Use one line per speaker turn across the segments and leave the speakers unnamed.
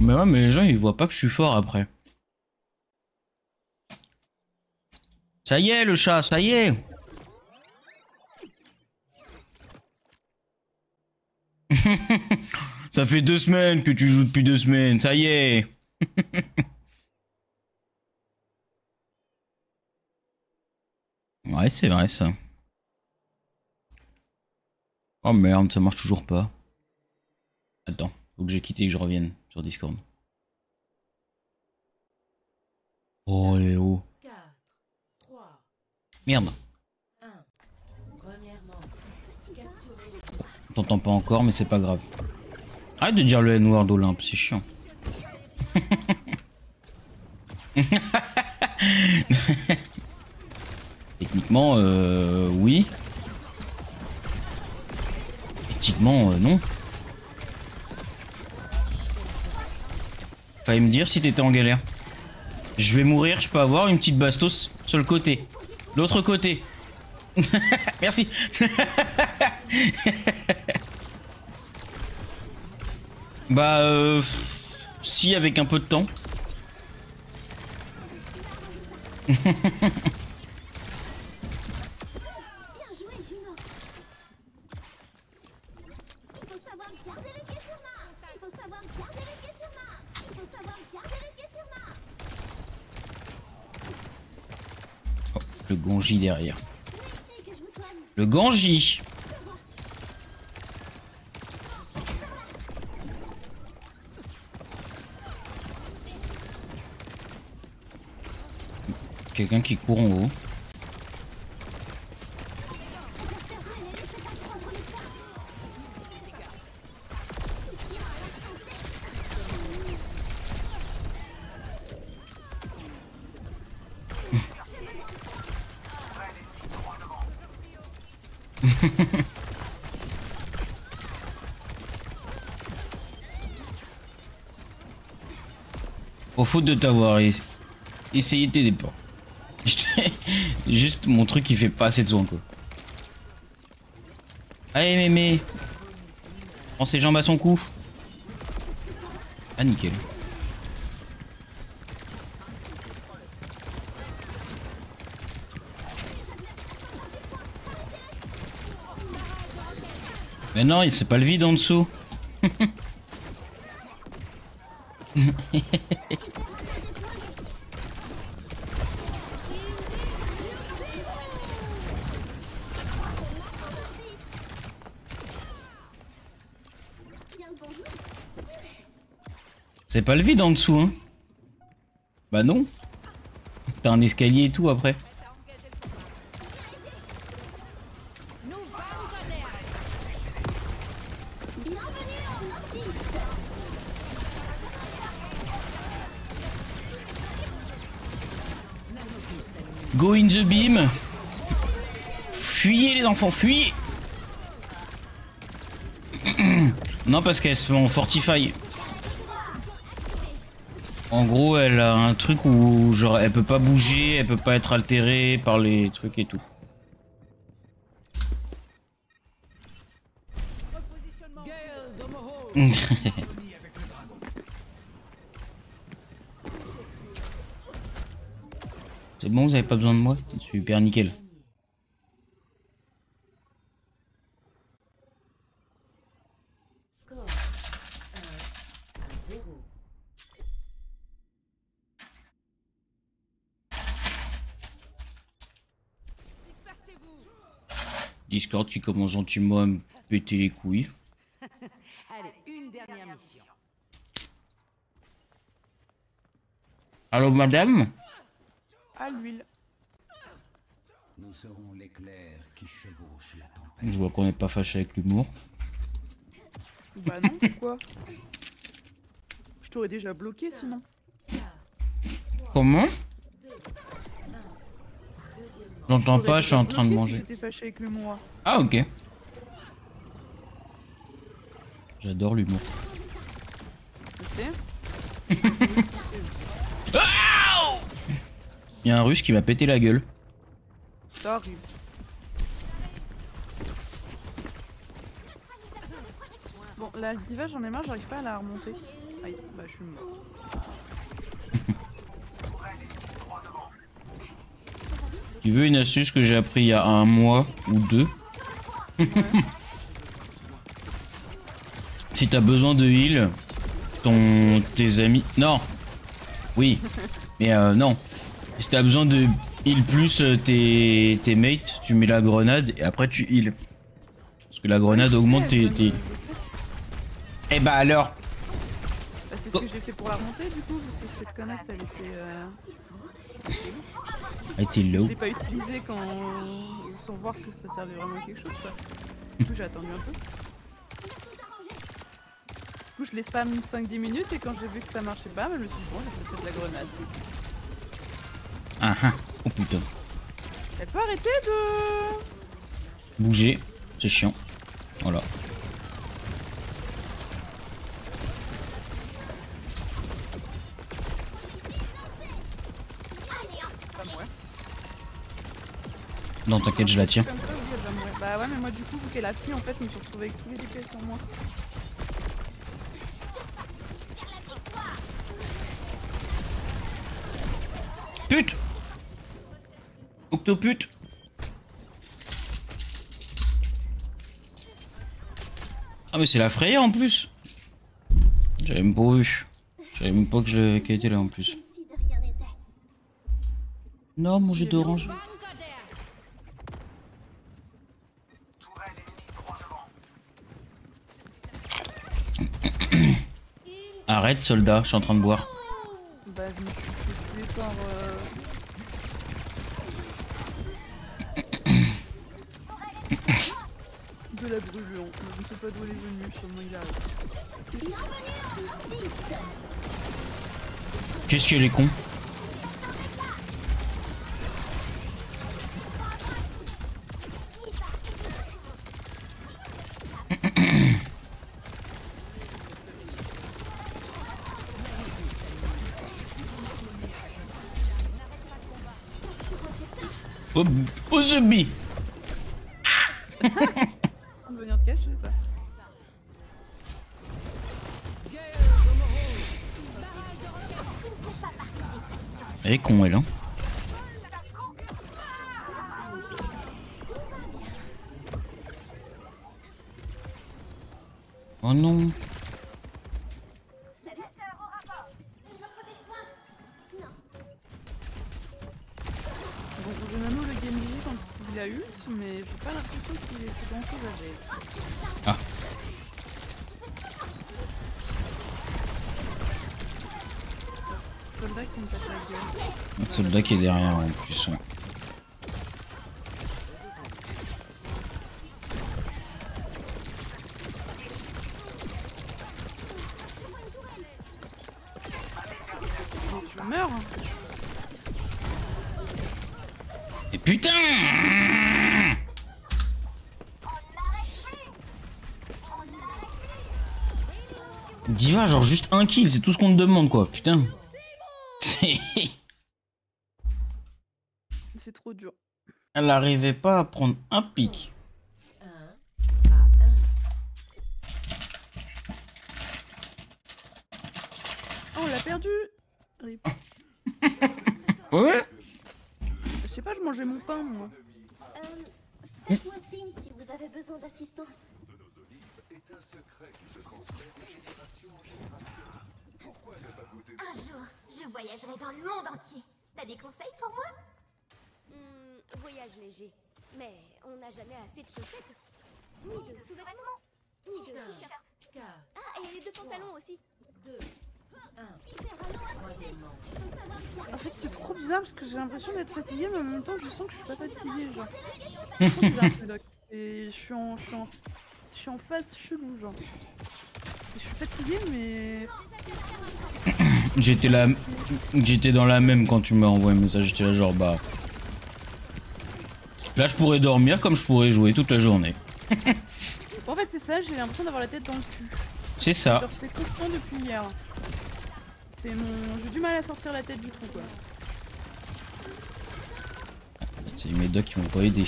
Mais ouais, mais les gens ils voient pas que je suis fort après. Ça y est le chat, ça y est. Ça fait 2 semaines que tu joues depuis 2 semaines, ça y est. Ouais, c'est vrai ça. Oh merde, ça marche toujours pas. Attends, faut que j'ai quitté et que je revienne sur Discord. Oh et oh. Merde. T'entends pas encore, mais c'est pas grave. Arrête de dire le N-word Olympe, c'est chiant. Techniquement, oui. Éthiquement, non. Fallait me dire si t'étais en galère. Je vais mourir, je peux avoir une petite bastos sur le côté. L'autre côté. Merci. Bah, si, avec un peu de temps. Oh, le Gonji derrière. Le Gonji. Quelqu'un qui court en haut. Au faute de t'avoir essayé de t'aider pas. Juste mon truc il fait pas assez de soin quoi. Allez mémé. Prends ses jambes à son cou. Ah nickel. Mais non, c'est pas le vide en dessous. C'est pas le vide en dessous, hein. Bah non. T'as un escalier et tout après. Go in the beam. Fuyez les enfants, fuyez. Non parce qu'elles se font fortify. En gros elle a un truc où genre elle peut pas bouger, elle peut pas être altérée par les trucs et tout. C'est bon, vous avez pas besoin de moi? Super nickel. Discord qui commence gentiment à me péter les couilles.
Allez, une dernière mission.
Allô madame?
À l'huile.
Nous serons l'éclair qui chevauche la tempête.
Je vois qu'on n'est pas fâché avec l'humour.
Bah non, pourquoi? Je t'aurais déjà bloqué sinon.
Comment? J'entends
Je t'aurais
pas, je suis en
déjà
train de
bloqué si
manger.
j'étais fâché avec le moi.
Ah ok. J'adore l'humour.
Je sais.
Il y a un russe qui m'a pété la gueule.
Ça arrive. Bon, la diva, j'en ai marre, j'arrive pas à la remonter. Aïe, bah je suis mort.
Tu veux une astuce que j'ai appris il y a un mois ou deux?
Ouais.
Si t'as besoin de heal, tes amis... Non. Oui. Mais non. Si t'as besoin de heal plus tes mates, tu mets la grenade et après tu heal. Parce que la grenade augmente tes... Eh bah alors.
Bah, c'est ce que j'ai fait pour la remontée du coup, parce que cette connasse elle était...
Ah, t'es low.
Je l'ai pas utilisée quand... sans voir que ça servait vraiment à quelque chose quoi. Du coup j'ai attendu un peu. Du coup je l'ai spam 5-10 minutes et quand j'ai vu que ça marchait pas, je me suis dit bon j'ai peut-être la grenade.
Ah ah. Oh putain.
Elle peut arrêter de...
Bouger. C'est chiant. Voilà.
Pas mourir.
Non, t'inquiète, je la tiens.
Comme ça, oui, elle va mourir. Bah ouais mais moi du coup vu qu'elle a fui en fait je me suis retrouvée avec tous les DPS sur moi.
Pute! Octopute! Ah mais c'est la Freya en plus! J'avais même pas vu. J'avais même pas que qu'elle était là en plus. Non, mon jeu d'orange. Arrête soldat, je suis en train de boire.
Bah je me suis fait tuer par... de la brûlure. Je ne sais pas d'où elle est venue, sûrement il arrive.
Qu'est-ce qu'elle est con? Oh zombie!
On va venir te cacher ça.
Elle est con elle hein. Oh non.
Bon, je Nano le Genji quand il a ult, mais j'ai pas l'impression qu'il ait grand chose à gérer.
Ah.
Soldat qui me tape la gueule.
Un soldat qui est derrière en plus. Ouais.
Je meurs.
Et putain! Diva, genre juste un kill, c'est tout ce qu'on te demande quoi, putain.
C'est trop dur.
Elle arrivait pas à prendre un pic.
Oh, on l'a perdu. Rip.
Ouais.
Je sais pas, je mangeais mon pain moi.
Faites-moi signe si vous avez besoin d'assistance. Un jour, je voyagerai dans le monde entier. T'as des conseils pour moi?
Voyage léger. Mais on n'a jamais assez de chaussettes. Ni de sous-vêtements. Ni de t-shirts. Ah, et de pantalons aussi.
En fait, c'est trop bizarre parce que j'ai l'impression d'être fatiguée, mais en même temps, je sens que je suis pas fatiguée. Genre. C'est trop bizarre ce doc. Et je suis en phase chelou, genre. Et je suis fatiguée, mais.
J'étais dans la même quand tu m'as envoyé un message, j'étais là genre bah... Là je pourrais dormir comme je pourrais jouer toute la journée.
En fait, c'est ça, j'ai l'impression d'avoir la tête dans le cul.
C'est ça.
Genre, c'est constant depuis hier. C'est mon... J'ai du mal à sortir la tête du trou, quoi.
C'est mes docs qui m'ont pas aidé.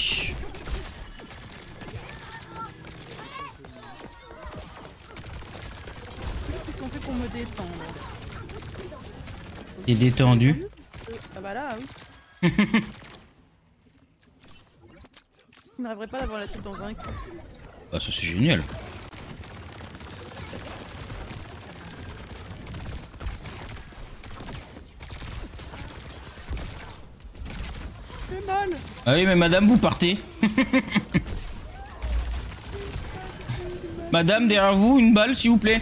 qu'on fait pour me détendre.
T'es détendu?
Ah bah là, oui. Je ne rêverais pas d'avoir la tête dans un cul.
Bah ça c'est génial.
J'ai mal.
Ah oui mais madame vous partez. Madame derrière vous une balle s'il vous plaît.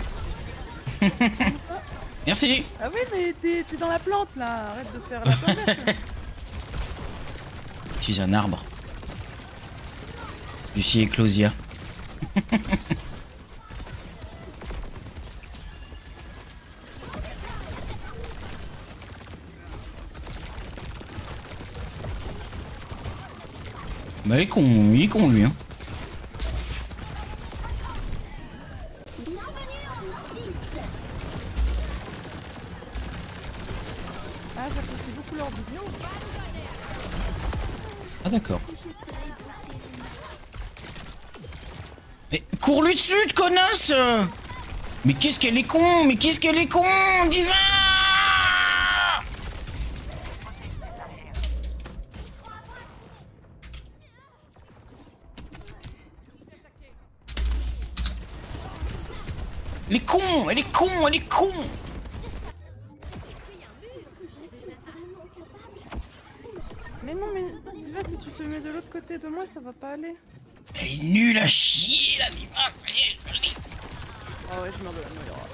Merci.
Ah oui, mais t'es dans la plante là, arrête de faire la planète.
Je suis un arbre. Je suis Eclosia. Bah il est con lui hein.
Ah, ça fait beaucoup leur but.
Ah d'accord. Mais cours-lui dessus, connasse! Mais qu'est-ce qu'elle est con! Mais qu'est-ce qu'elle est con! Divin! Elle est con! Elle est con! Elle est con!
Mais non, mais Diva, si tu te mets de l'autre côté de moi, ça va pas aller.
Elle est nulle à chier, la Diva! Ça y est, je le dis.
Ah ouais, je meurs de la meilleure.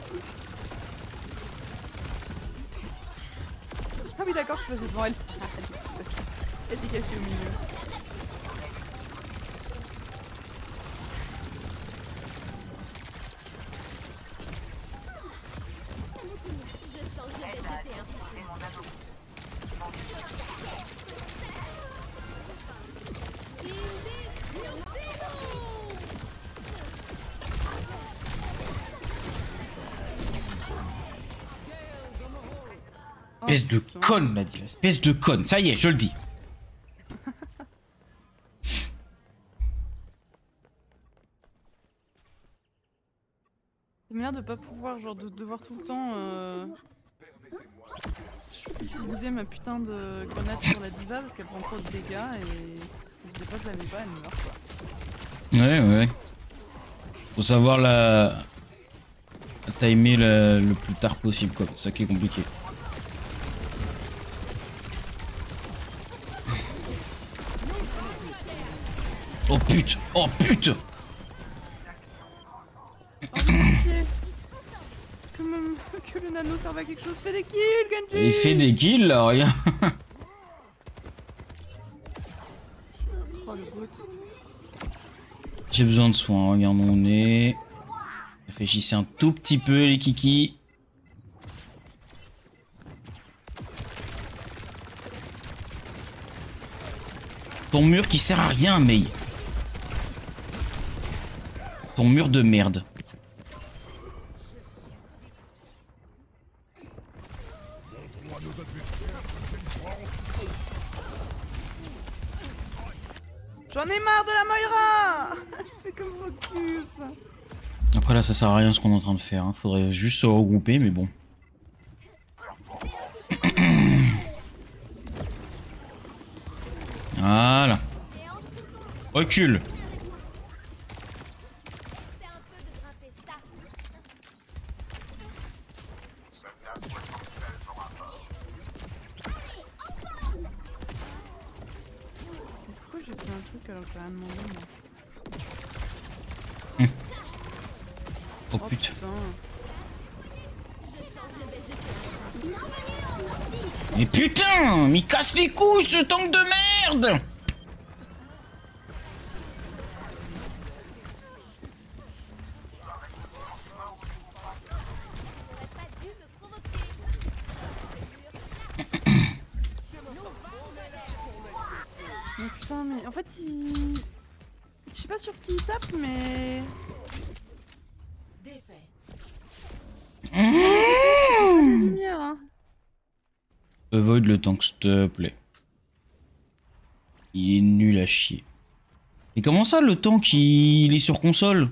Ah oui, d'accord, je faisais devant elle. Elle était cachée au milieu.
Je sens que je vais jeter un coup.
Espèce de conne, la Diva. Espèce de conne. Ça y est, je le dis.
C'est merde de pas pouvoir, genre, de devoir tout le temps utiliser ma putain de grenade sur la Diva parce qu'elle prend trop de dégâts et si des fois je la mets pas, elle meurt quoi.
Ouais. Faut savoir la timer le plus tard possible, quoi. C'est ça qui est compliqué. Oh pute! Oh pute!
Oh pitié. Que le nano serve à quelque chose, fais des kills, Genji!
Il fait des kills là, rien.
Oh le goût.
J'ai besoin de soins, regarde mon nez. Réfléchissez un tout petit peu les kikis. Ton mur qui sert à rien, Mei. Ton mur de merde.
J'en ai marre de la Moira! Fais comme focus!
Après là ça sert à rien ce qu'on est en train de faire, hein. Faudrait juste se regrouper mais bon. Voilà. Recule.
C'est un peu de grimper ça.
Pourquoi j'ai fait un truc alors que j'ai rien demandé moi?
Oh putain.
Putain.
Je sens que je vais jeter un coup.
Mais putain, mais il casse les couilles ce tank de merde.
T'aurais pas dû me provoquer.
Mais putain, mais en fait, il... Je sais pas sur qui il tape, mais... La lumière, hein.
Avoid le tank, s'il te plaît. Il est nul à chier. Et comment ça le tank il est sur console?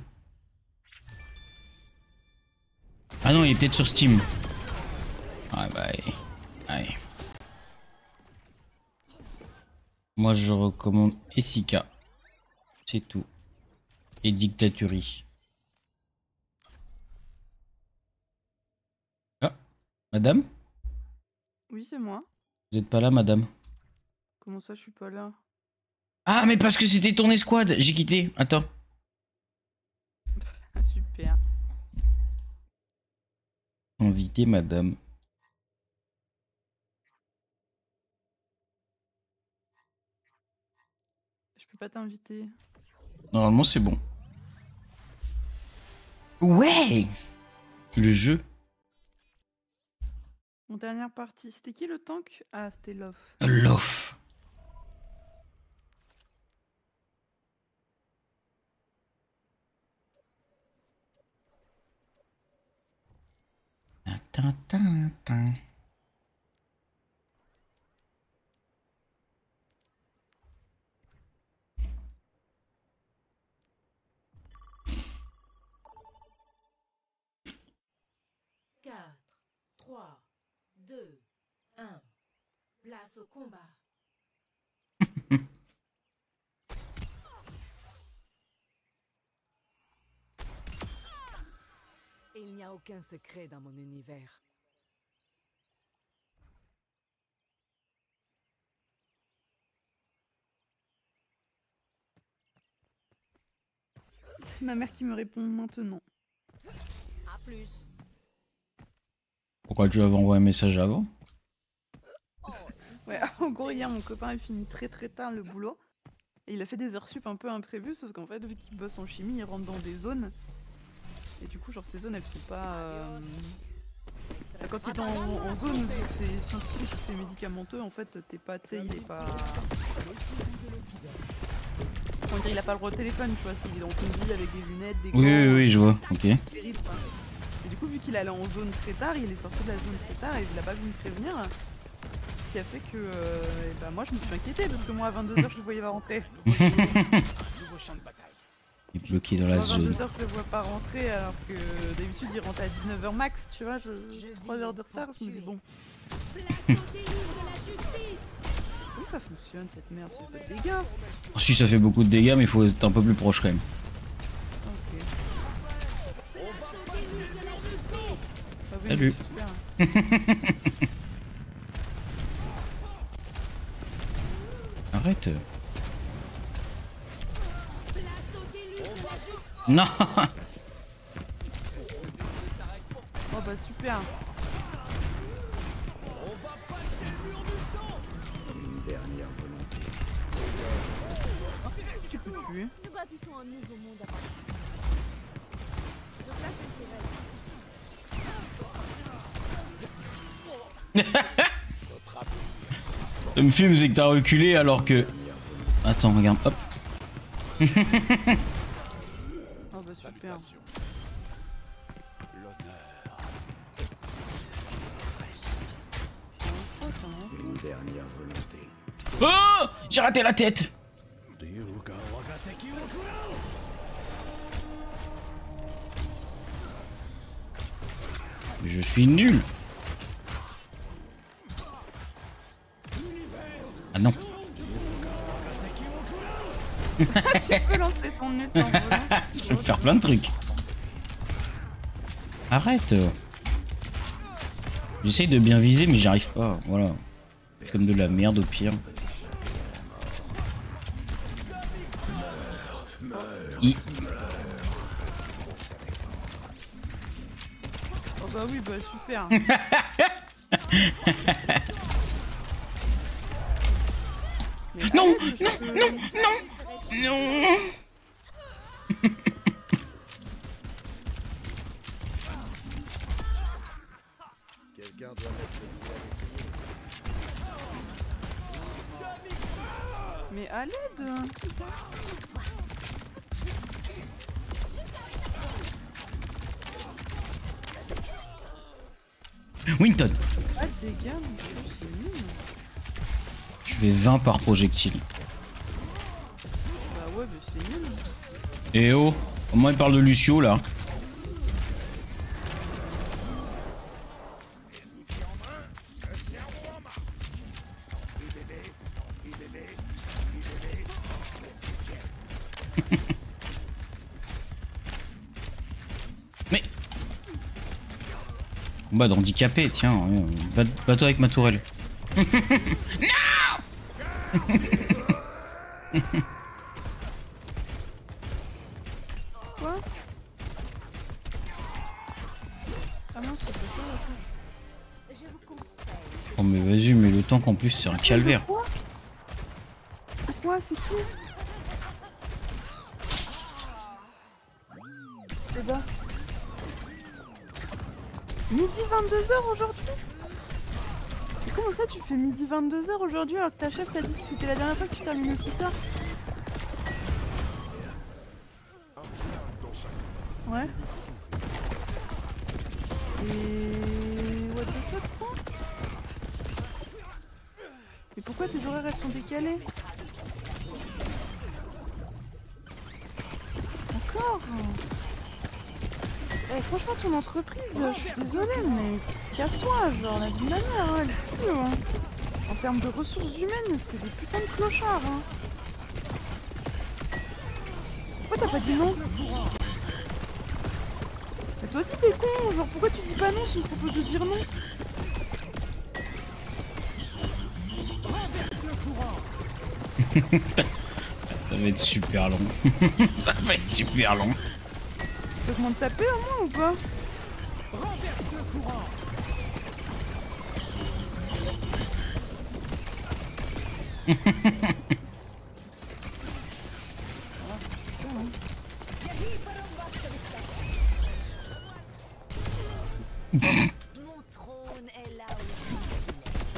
Ah non, il est peut-être sur Steam. Ah bah... Allez. Moi je recommande Essica. C'est tout. Et Dictaturie. Ah, madame?
Oui, c'est moi.
Vous êtes pas là, madame?
Comment ça, je suis pas là?
Ah, mais parce que c'était ton escouade, j'ai quitté. Attends.
Ah, super.
Invité, madame.
Je peux pas t'inviter.
Normalement, c'est bon. Ouais! Le jeu.
Mon dernière partie, c'était qui le tank? Ah, c'était Love.
L'off. Tin.
4, 3, 2, 1. Place au combat. Il n'y a aucun secret dans mon univers.
C'est ma mère qui me répond maintenant.
A plus.
Pourquoi tu avais envoyé un message avant?
Ouais, en gros, hier, mon copain a fini très tard le boulot. Et il a fait des heures sup un peu imprévues, sauf qu'en fait, vu qu'il bosse en chimie, il rentre dans des zones. Et du coup, genre, ces zones, elles sont pas... Quand t'es en zone où c'est scientifique, où c'est médicamenteux, en fait, t'es pas... Tu sais, il est pas... Comment dire, il a pas le droit au téléphone, tu vois, il est en combi avec des lunettes, des gants...
Oui, je vois, ok.
Terrible, quoi. Et du coup, vu qu'il allait en zone très tard, il est sorti de la zone très tard et il a pas voulu me prévenir. Ce qui a fait que bah, moi, je me suis inquiétée parce que moi, à 22h, je le voyais pas rentrer.
Il est bloqué dans la
Moi, à
zone.
22h, je le vois pas rentrer alors que d'habitude, il rentre à 19h max, tu vois. 3 heures de retard, je me dis bon. Comment ça fonctionne cette merde? Ça fait pas de dégâts.
Oh, si, ça fait beaucoup de dégâts, mais il faut être un peu plus proche quand même.
Ok. Ah oui,
Salut.
super.
Arrête. Non.
Oh bah super.
Une dernière volonté.
Tu peux tuer.
Nous bâtissons un nouveau monde à partir. Je place une
Le me film, c'est que t'as reculé alors que... Attends, regarde, hop.
Oh bah super. Oh, ça va.
Une dernière volonté.
Oh, j'ai raté la tête. Je suis nul. Ah non.
Tu peux lancer ton nul en volant.
Je peux faire plein de trucs. Arrête. J'essaye de bien viser mais j'arrive pas. Voilà. C'est comme de la merde au pire.
Oh bah oui, bah super.
Non, non.
Mais à l'aide.
Winton.
Pas de dégâts, mon dieu, c'est nul.
Tu fais 20 par projectile.
Bah ouais, mais c'est nul.
Eh oh, au moins il parle de Lucio là. Combat d'handicapé, tiens. Ouais, bats-toi avec ma tourelle.
Quoi? Ah non, c'est pas ça.
Je vous conseille.
Oh mais vas-y, mais le tank en plus c'est un calvaire.
Quoi? Quoi? C'est qui? Eh bah. Midi 22h aujourd'hui? Et comment ça tu fais midi 22h aujourd'hui alors que ta chef t'a dit que c'était la dernière fois que tu terminais aussi tard? Ouais. Et... what the fuck quoi? Mais pourquoi tes horaires elles sont décalées? Encore? Eh, franchement ton entreprise, je suis désolée mais casse-toi, genre la vie de ma mère, hein, elle est cool, hein. En termes de ressources humaines, c'est des putains de clochards, hein. Pourquoi t'as pas dit non? Mais toi aussi t'es con, genre pourquoi tu dis pas non si on te propose de dire non?
Ça va être super long. Ça va être super long.
Tu veux que m'en taper au moins ou pas?
Mon trône est là où...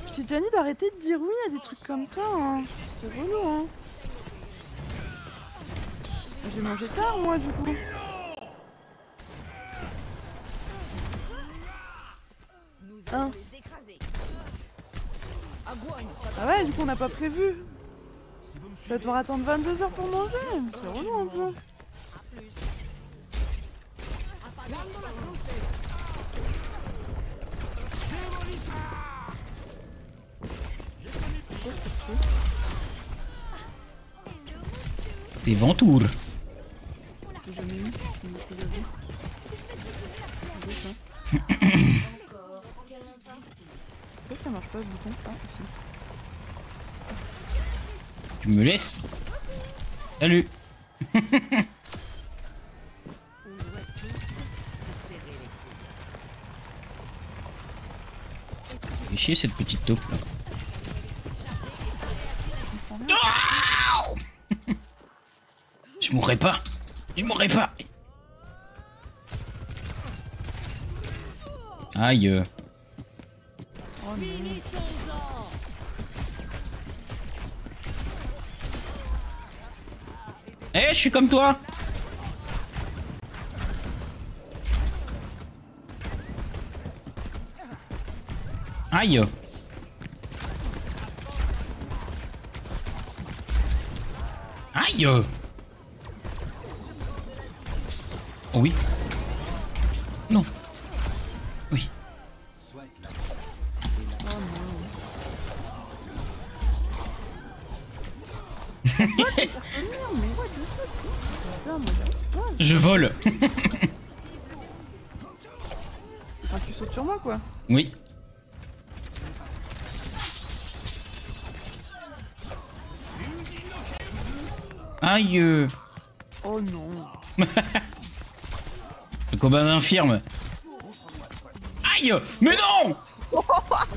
Je t'ai déjà dit d'arrêter de dire oui à des trucs comme ça, hein. C'est relou, hein. J'ai mangé tard, moi, du coup. Hein. Ah ouais, du coup, on n'a pas prévu. Tu vas devoir attendre 22h pour manger. C'est relou, un peu.
C'est Ventour.
J'ai jamais eu. Pourquoi ça marche pas ce bouton? Ah, si.
Tu me laisses? Salut. Fais chier cette petite taupe là. Je mourrai pas. Je mourrai pas. Aïe.
Oh non.
Eh, je suis comme toi. Aïe. Aïe. Oh oui. Non. Oui. Je vole.
Enfin, tu sautes sur moi, quoi.
Oui. Aïe.
Oh non.
Le combat d'infirme. Aïe. Mais non.
What the fuck?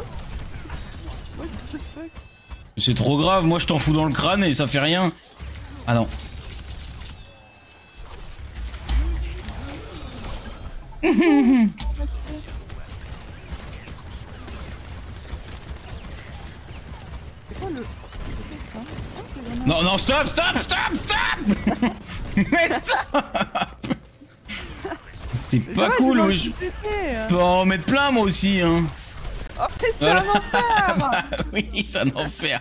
C'est trop grave, moi je t'en fous dans le crâne et ça fait rien. Ah non.
C'est quoi le... C'est quoi ça? Oh, c'est vraiment...
Non, non, stop, stop, stop, stop. Mais stop. C'est pas
Ouais,
cool,
dis-moi
wesh.
qui c'était.
Je peux en mettre plein moi aussi, hein.
Oh, mais c'est un enfer.
Bah oui, c'est un enfer.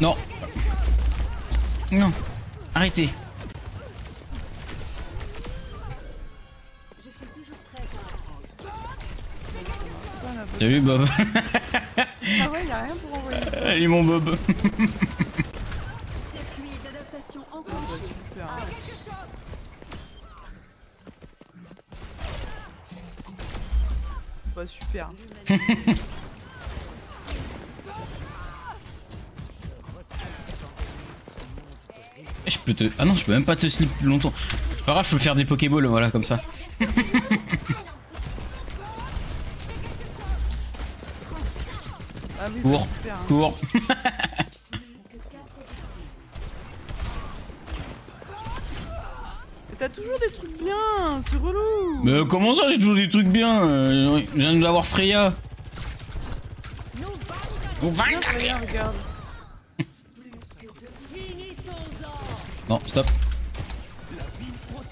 Non. Non. Arrêtez.
Je suis toujours prête à apprendre.
Salut Bob.
Ah ouais, y'a rien pour envoyer.
Salut mon Bob.
Circuit d'adaptation enclenché.
Bah super.
Je peux te... Ah non, je peux même pas te slip plus longtemps. C'est pas grave, je peux faire des Pokéballs, voilà, comme ça.
Ah oui,
Cours,
bah, super, hein.
cours.
Mais t'as toujours des trucs bien, c'est relou.
Mais comment ça, j'ai toujours des trucs bien je viens d'avoir Freya.
Regarde, regarde.
Non, stop.
Bon,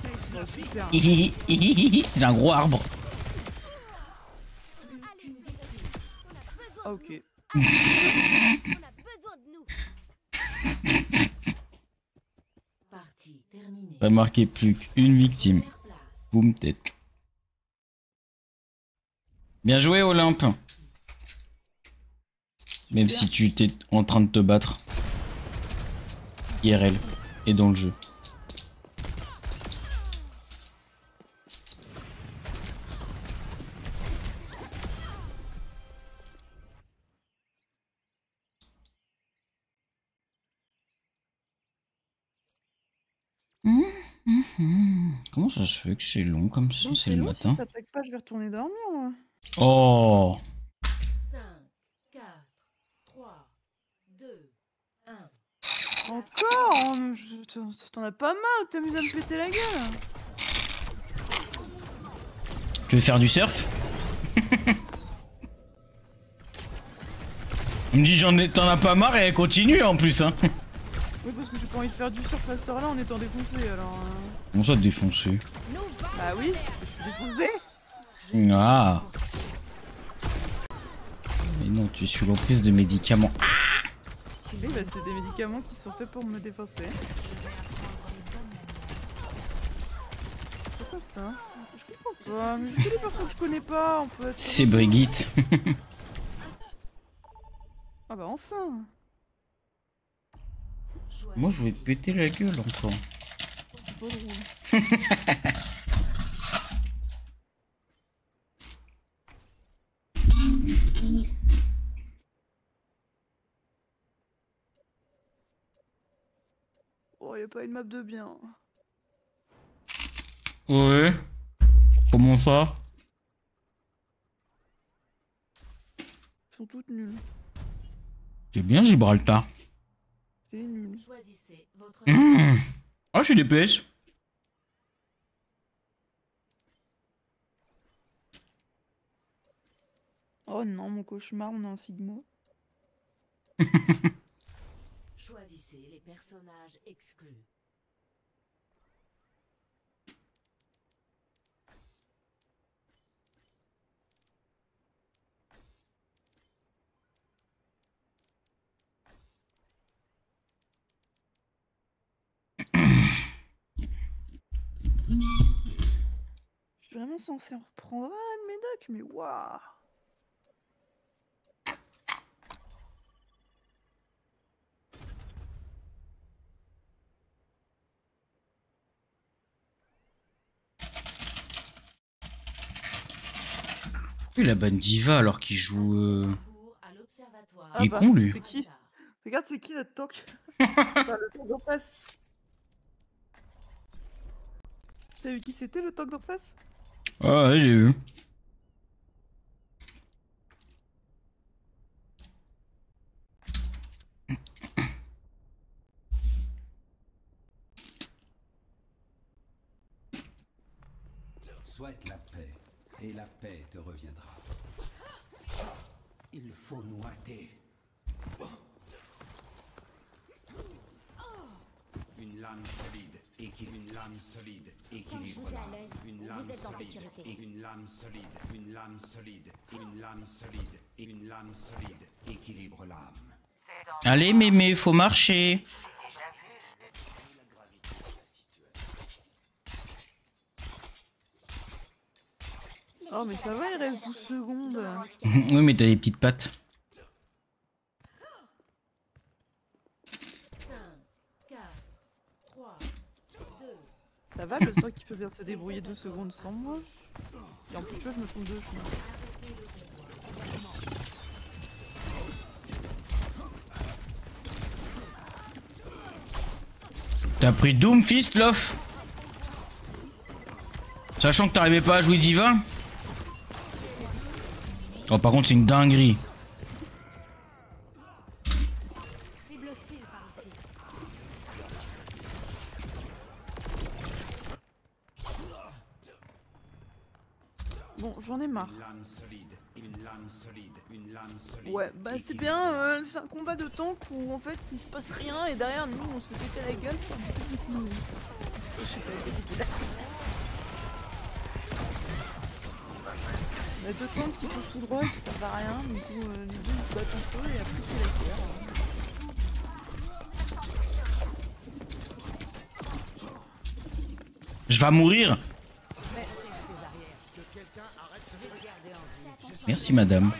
super.
J'ai un gros arbre.
Ah ok.
On a besoin de nous.
Partie terminée.
T'as marqué plus qu'une victime.
Première place.
Boum, tête. Bien joué, Olympe. Même si tu étais en train de te battre. IRL. Et dans le jeu. Comment ça se fait que c'est long comme ça?
Bon,
C'est le
long,
matin.
Si ça t'attaque pas, je vais retourner dormir moi.
Oh!
5, 4, 3, 2, 1.
Encore hein, t'en as pas marre, t'amuses à me péter la gueule.
Tu veux faire du surf? On me dit t'en as pas marre et elle continue en plus hein.
Oui parce que j'ai pas envie de faire du surf à cette heure là en étant défoncé alors.
Comment ça te défoncer?
Bah oui, je suis défoncé.
Ah! Mais non, tu es sous l'emprise de médicaments.
Oui bah c'est des médicaments qui sont faits pour me défoncer. C'est quoi ça? Je comprends pas, mais je fais des personnes que je connais pas en fait.
C'est Brigitte.
Ah bah enfin.
Moi je vais te péter la gueule encore.
C'est pas drôle. Oh y'a pas une map de bien.
Ouais. Comment ça?
Elles sont toutes nulles.
C'est bien Gibraltar.
C'est nul.
Choisissez votre
Ah, je suis DPS.
Oh non, mon cauchemar, on a un Sigma.
Choisissez les personnages exclus.
Je suis vraiment censé en reprendre un de mes docks, mais waouh!
Oui, la bonne diva alors qu'il joue.
Pour à l'observatoire.
Il est con, lui.
C'est qui? Regarde, c'est qui notre tank? Enfin, le tank d'en face. T'as vu qui c'était le tank d'en face?
Ah ouais, j'ai vu.
Souhaite la paix, et la paix te reviendra. Il faut noiter. Une lame solide, une lame solide, équilibre
vous ai à
l'âme.
l'œil,
Une
vous
lame
êtes en
solide,
sécurité.
et une lame solide, une lame solide, une lame solide, et une lame solide, équilibre l'âme.
Allez, mémé, faut marcher.
Oh, mais ça va, il reste 12 secondes.
Oui, mais t'as des petites pattes.
5, 4, 3, 2,
Ça va, le tank qui peut bien se débrouiller 2 secondes sans moi. Et en plus, je me trompe de chemin.
T'as pris Doomfist, Lof? Sachant que t'arrivais pas à jouer Diva? Oh, par contre, c'est une dinguerie.
Cible hostile par ici.
Bon, j'en ai marre.
Une lame solide, une lame solide, une lame solide.
Ouais, bah c'est bien, c'est un combat de tank où en fait il se passe rien et derrière nous on se fait péter la gueule. Je sais pas, il y a deux tanks qui courent tout droit et qui servent à rien, du coup les deux ils se battent entre eux et après c'est la guerre.
Je vais mourir. Merci, madame.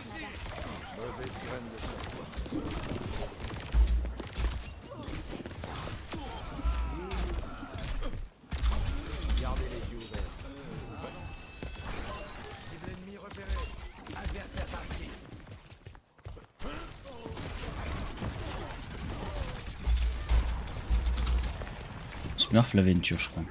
Smurf l'aventure, je crois.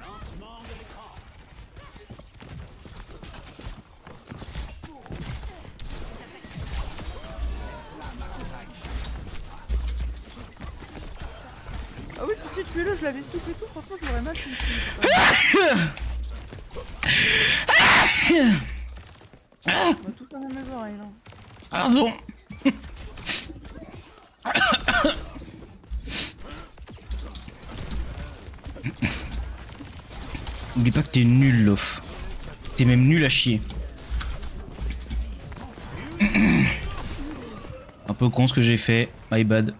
Ah oui, tu sais, tuez-le, je l'avais stick et tout, franchement je l'aurais mal fait ici. On va tout faire dans mes oreilles là.
Pardon. N'oublie pas que t'es nul, Lof. T'es même nul à chier. Un peu con ce que j'ai fait, my bad.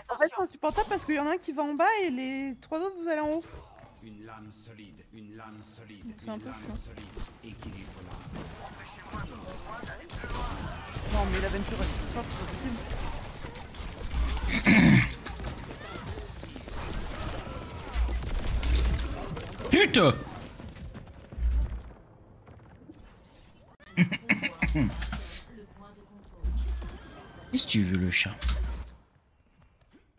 En fait, c'est insupportable parce qu'il y en a un qui va en bas et les trois autres vous allez en haut.
Une lame solide, une lame solide,
C'est un
une
peu
lame
chiant.
solide. Équilibre l'âme.
Non mais l'aventure elle est forte, c'est pas possible.
Putain.
Le point de contrôle.
Qu'est-ce que tu veux, le chat?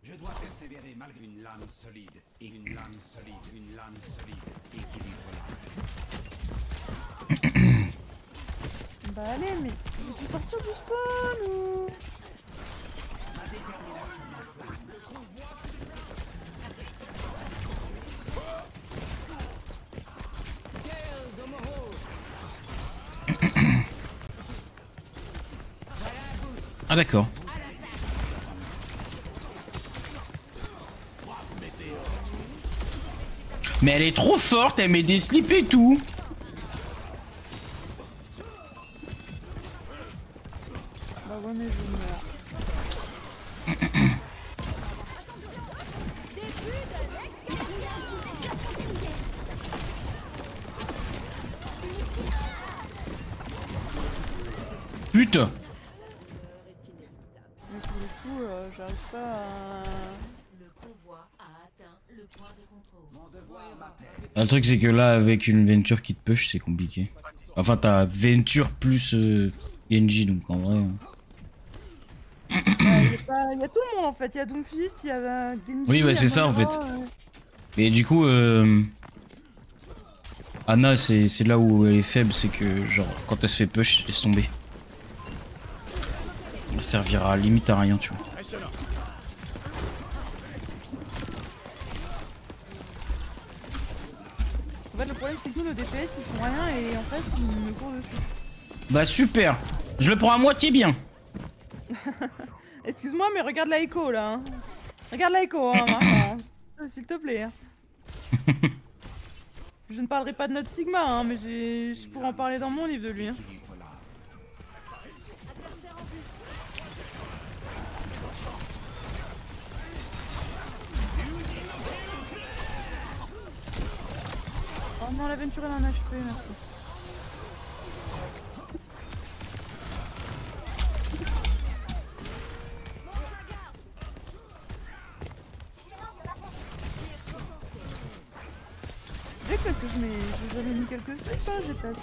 Je dois persévérer malgré une lame solide, et une lame solide, une lame solide. Équilibre l'âme.
Bah allez, mais tu peux sortir du spawn ou...
Ah d'accord. Mais elle est trop forte, elle met des slips et tout.
Bah ouais mais je meurs.
Putain.
Mais pour le coup, j'arrive pas à...
Le convoi a atteint le point de contrôle.
Mon devoir m'appelle.
Le truc c'est que là avec une Venture qui te push c'est compliqué. Enfin t'as Venture plus Genji donc en vrai...
Il y a tout le monde en fait, il y a Doomfist, il y a Genji,
Oui, bah,
il y a
c'est ça, en
Moira,
fait. Et du coup Anna c'est là où elle est faible, c'est que genre quand elle se fait push, laisse tomber. Elle servira limite à rien tu vois.
En fait le problème c'est que nous le DPS ils font rien et en fait ils me courent dessus.
Bah super. Je le prends à moitié bien.
Excuse-moi mais regarde la écho là. Hein. Regarde la écho hein, Marc, hein. S'il te plaît. Hein. Je ne parlerai pas de notre Sigma hein, mais je pourrais en parler dans mon livre de lui. Hein.
Équilibre l'âme.
Oh non l'aventure elle a un HP, merci. C'est parce que j'avais mis quelques slips, hein, j'étais à 6-7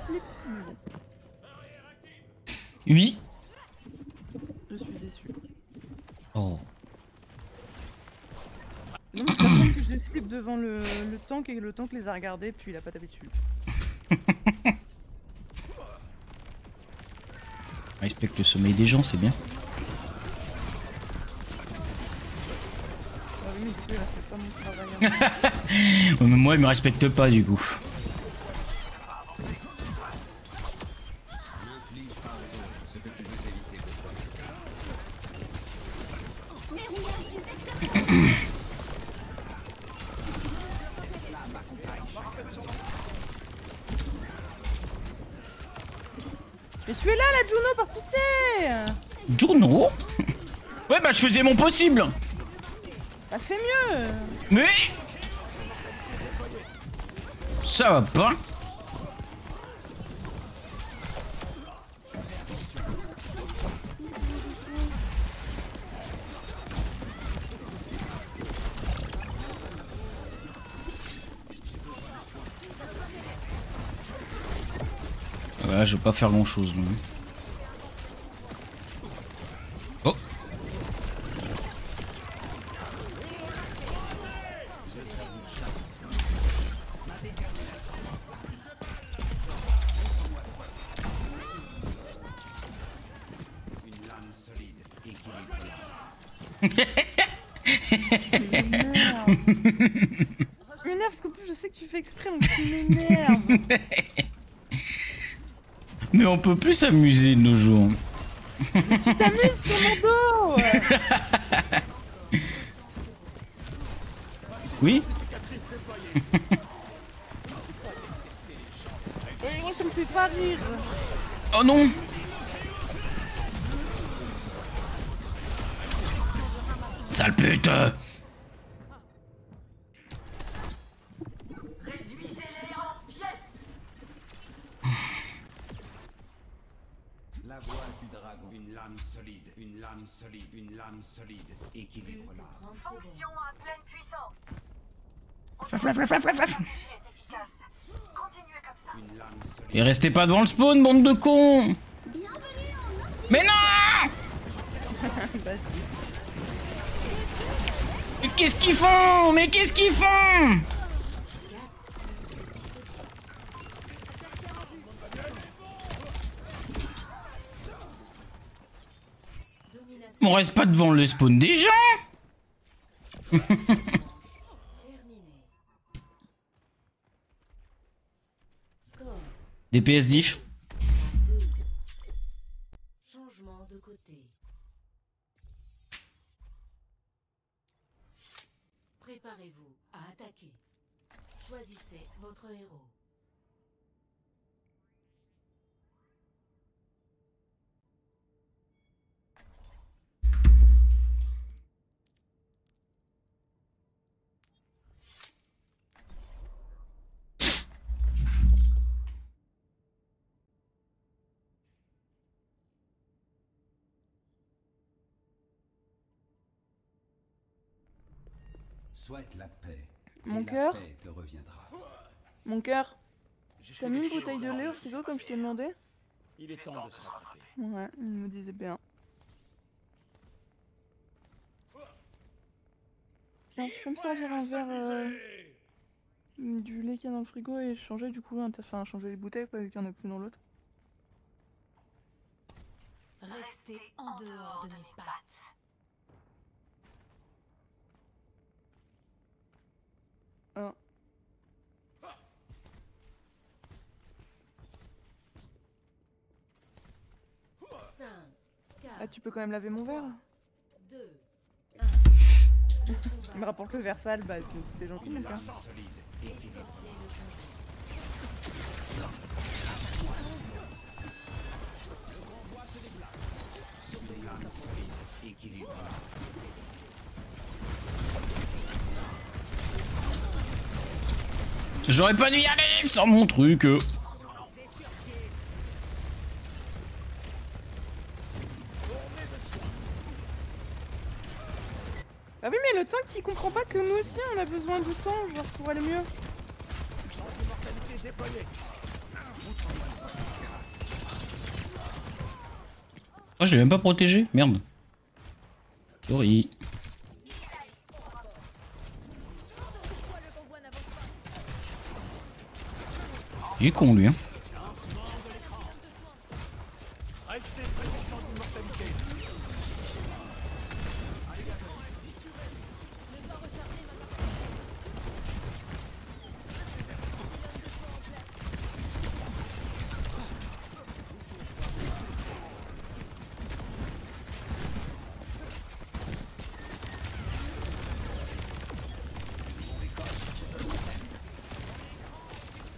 slips, mais bon.
Oui. Oh.
Non, mais personne que j'ai slip devant le tank et le tank les a regardés, puis il a pas tapé dessus.
Respecte le sommeil des gens, c'est bien.
Ah oui, mais du coup, il a fait pas mon travail.
Ouais, mais moi, il me respecte pas du coup.
N'inflige pas aux autres ce que tu veux éviter de toi.
Verrouillage du vecteur.
Mais tu es là, la Juno, par pitié!
Juno? Ouais, bah je faisais mon possible.
Bah fais mieux!
Mais ça va pas. Voilà, je vais pas faire grand chose là. Oh.
Une lame solide, équilibre.
Je m'énerve parce qu'en plus je sais que tu fais exprès donc tu m'énerves.
Mais on peut plus s'amuser de nos jours.
Tu t'amuses commando.
Oui?
Et moi ça me fait pas rire.
Oh non! Sale pute!
La voix du dragon. Une lame solide, une lame solide, une lame solide, équilibre-la.
Fonction à pleine puissance.
Flaf, flaf, flaf, flaf, flaf, flaf.
Est efficace. Continuez comme ça.
Une lame solide.
Et restez pas devant le spawn, bande de cons! Mais non! Mais qu'est-ce qu'ils font? Mais qu'est-ce qu'ils font? On reste pas devant le spawn des gens?
Terminé. Score
DPS diff.
2. Changement de côté. Préparez-vous à attaquer. Choisissez votre héros.
Souhaite la paix.
Mon
et la
cœur.
paix te reviendra.
Mon cœur, t'as mis une bouteille de lait au frigo comme je t'ai demandé?
Il est temps de se rattraper.
Ouais, il me disait bien. Tiens, tu peux me servir un verre du lait qu'il y a dans le frigo et changer du coup, enfin changer les bouteilles, pas vu qu'il y en a plus dans l'autre.
Restez en dehors de mes pattes.
Un. Ah, tu peux quand même laver mon verre?
2.
Il me rapporte le verre sale, bah c'était gentil mon cœur.
Lame solide, équilibre. Une lame solide, équilibre.
J'aurais pas dû y aller sans mon truc.
Bah oui, mais le tank il comprend pas que nous aussi on a besoin du temps, genre pour aller mieux.
Oh, je l'ai même pas protégé, merde. Sorry. Il est con lui hein.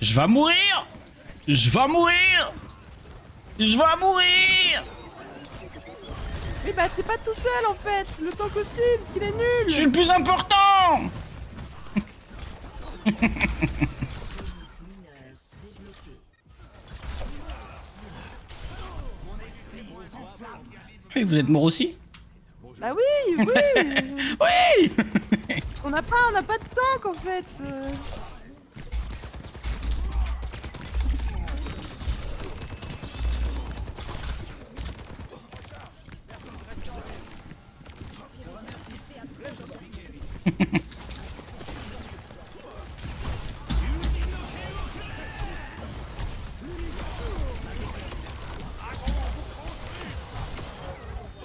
Je vais mourir! Je vais mourir! Je vais mourir!
Mais bah t'es pas tout seul en fait, le tank aussi parce qu'il est nul.
Je suis le plus important! Oui, vous êtes mort aussi?
Bah oui, oui.
Oui!
On n'a pas de tank en fait.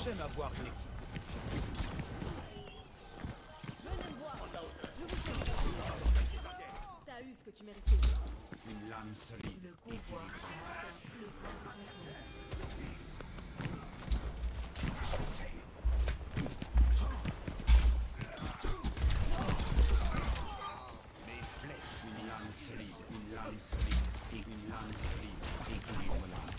J'aime avoir une équipe.
T'as eu ce que tu méritais.
Une lame solide.
Le convoi a atteint le point de contrôle.
Une lame solide. Une lame solide. Et une lame solide. Équilibre l'âme.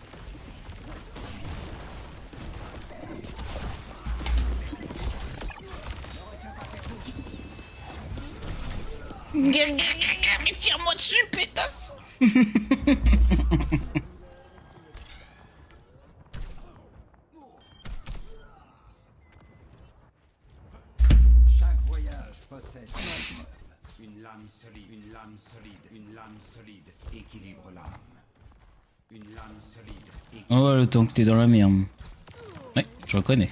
Mais tire-moi dessus, pétasse!
Chaque voyage possède une lame solide, une lame solide, une lame solide, équilibre l'âme. Une lame solide,
Oh ouais, le temps que t'es dans la merde. Ouais, je reconnais.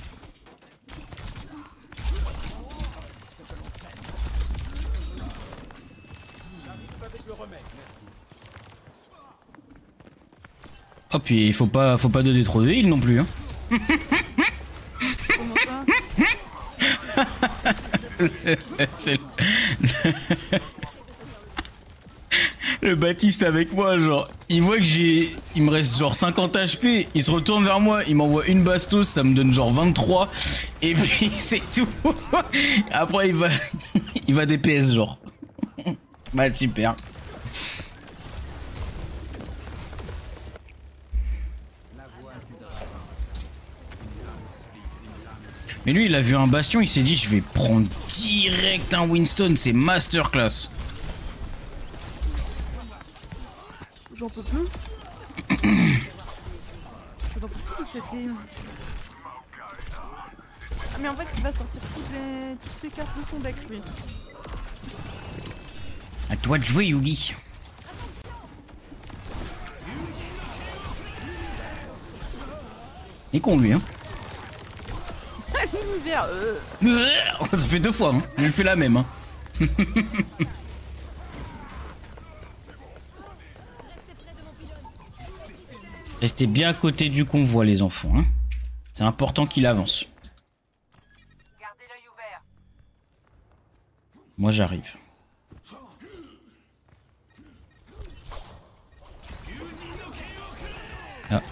Oh puis il faut pas donner trop de heal non plus hein.
Comment ça?
C'est le Baptiste avec moi, genre, il voit que il me reste genre 50 HP, il se retourne vers moi, il m'envoie une bastos, ça me donne genre 23, et puis c'est tout. Après il va DPS genre. Bah super. Mais lui il a vu un bastion, il s'est dit je vais prendre direct un Winston, c'est masterclass.
J'en peux plus. J'en peux plus de cette game. Ah mais en fait il va sortir toutes ces cartes de son deck lui.
À toi de jouer Yugi. Il est con lui hein.
L'univers
Ça fait 2 fois hein. J'ai fait la même hein. Restez bien à côté du convoi les enfants hein. C'est important qu'il avance.
Gardez l'œil ouvert.
Moi j'arrive. Ah.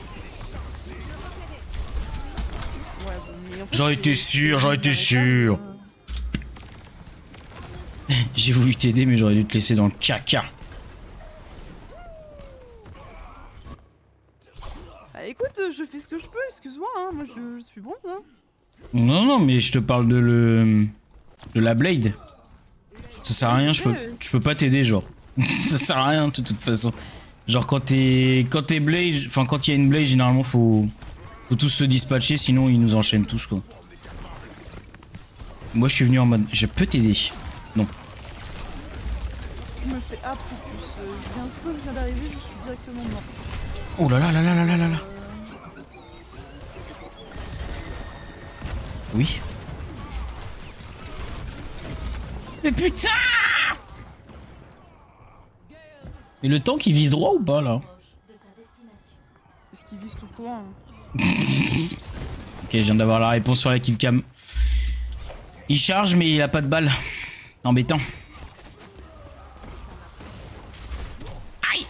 J'en étais sûr, j'en étais sûr. J'ai voulu t'aider mais j'aurais dû te laisser dans le caca.
Bah écoute, je fais ce que je peux, excuse-moi, hein. Moi je suis bon, hein.
Non, non, mais je te parle de la Blade. Ça sert à rien, je peux pas t'aider, genre. Ça sert à rien, de toute façon. Genre, quand t'es Blade, enfin, quand il y a une Blade, généralement, faut tous se dispatcher, sinon ils nous enchaînent tous, quoi. Moi, je suis venu en mode, je peux t'aider. Non.
Je me fais A++. Je viens spawn, je viens d'arriver, je suis directement mort.
Oh là là là là là là là là. Oui. Mais putain! Et le tank il vise droit ou pas là?
Est-ce qu'il vise tout court?
Ok, je viens d'avoir la réponse sur la killcam. Il charge mais il a pas de balle. Embêtant. Aïe!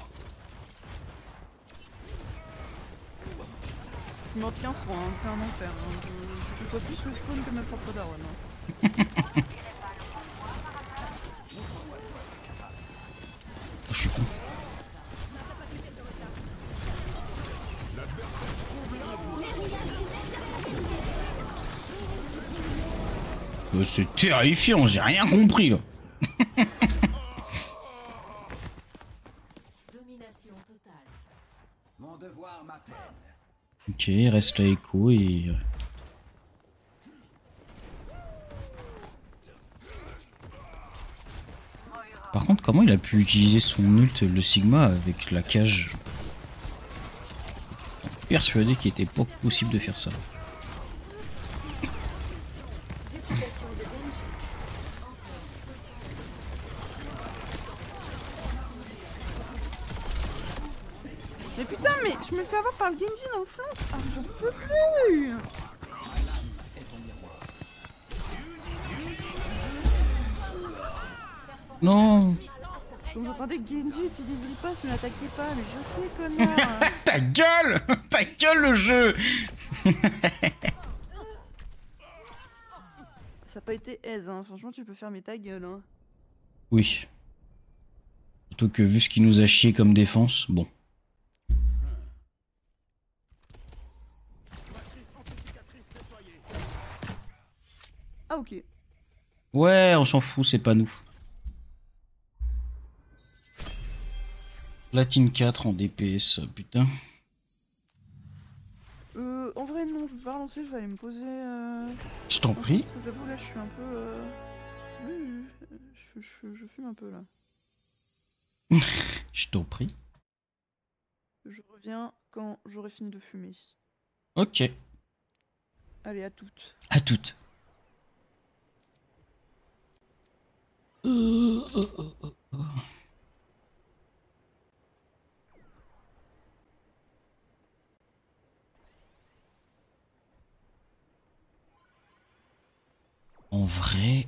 Je m'en tiens soin, hein, c'est un enfer. Hein. Je fais pas plus le spawn que ma propre daronne. Hein.
Je suis con. C'est terrifiant, j'ai rien compris là.
Domination totale.
Mon devoir m'appelle.
Ok, il reste la écho et... Par contre, comment il a pu utiliser son ult, le Sigma, avec la cage? Persuadé qu'il était pas possible de faire ça.
Mais putain, mais je me fais avoir par le Genji dans le flanc. Ah, j'en peux plus.
Non.
Vous entendez que Genji utilise riposte, ne l'attaquez pas, mais je sais, connard.
Ta gueule. Ta gueule le jeu.
Ça n'a pas été aise, hein. Franchement, tu peux fermer ta gueule. Hein.
Oui. Surtout que vu ce qu'il nous a chié comme défense, bon.
Ah, ok.
Ouais, on s'en fout, c'est pas nous. Platine 4 en DPS, putain.
En vrai, non, je vais pas relancer, je vais aller me poser.
Je t'en prie.
J'avoue, là, je suis un peu. Oui, je fume un peu là.
Je t'en prie.
Je reviens quand j'aurai fini de fumer.
Ok.
Allez, à toutes.
À toutes. En vrai,